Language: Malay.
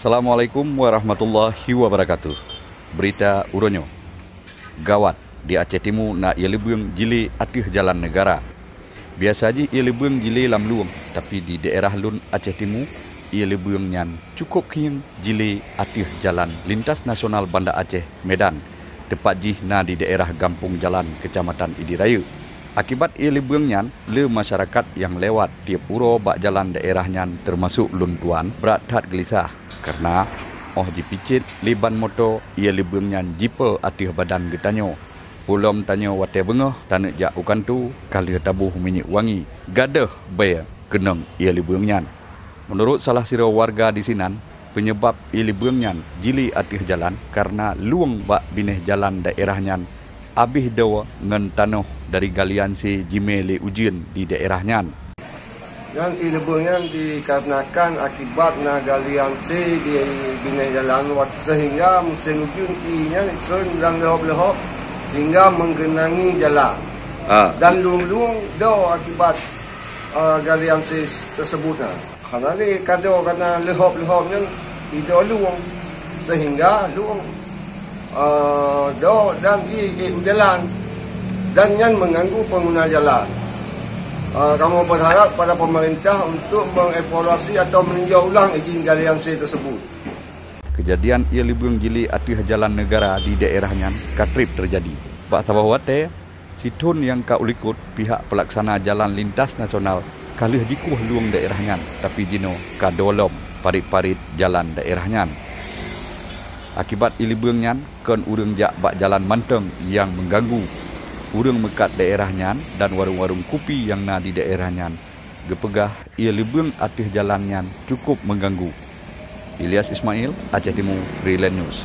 Assalamualaikum warahmatullahi wabarakatuh. Berita Uronyo. Gawat di Aceh Timur nak ia lebuang jili atih jalan negara. Biasa je ia lebuang jili lam luang, tapi di daerah lun Aceh Timur ia lebuang nyan cukup kieng jili atih jalan lintas nasional Banda Aceh Medan. Tepat jih na di daerah Gampung Jalan Kecamatan Idiraya. Akibat ia lebuang nyan, le masyarakat yang lewat tiap uro bak jalan daerah nyan termasuk lun tuan berat hat gelisah karena dipicit liban motor ia lebuang nyan jipa atih badan getanyo. Ulom tanyo wate bengah tanek jak ukan tu kali tabuh minyak wangi gadah bayar kenang ia lebuang nyan. Menurut salah sira warga di sinan, penyebab ia lebuang nyan jili atih jalan karena luang bak bineh jalan daerah nyan abih dawa ngan tanah dari galian si Jimele ujian di daerah nyan. Yang ilebungnya dikarenakan akibat na galian si di bineh jalan sehingga musim ujian inya ikut dan lehop-lehop hingga menggenangi jalan. Dan luang-luang do akibat galian si tersebut. Karena ni karena lehop-lehopnya itu luang sehingga luang do dan di jalan dan yang mengganggu pengguna jalan. Kamu berharap pada pemerintah untuk mengevaluasi atau meninjau ulang izin galian C tersebut. Kejadian ia lebuang jili atih jalan negara di daerahnya katrip terjadi. Bak sabah wate, situn yang ka ulikut pihak pelaksana jalan lintas nasional kalih jikuh luang daerahnya, tapi jino ka dolom parit-parit jalan daerahnya. Akibat ilibuang nyan, kan urang jak bak jalan manteng yang mengganggu. Urang mekat daerahnya dan warung-warung kopi yang na di daerahnya. Gepegah ia libuang atih jalannya cukup mengganggu. Ilyas Ismail, Aceh Timur, Freeland News.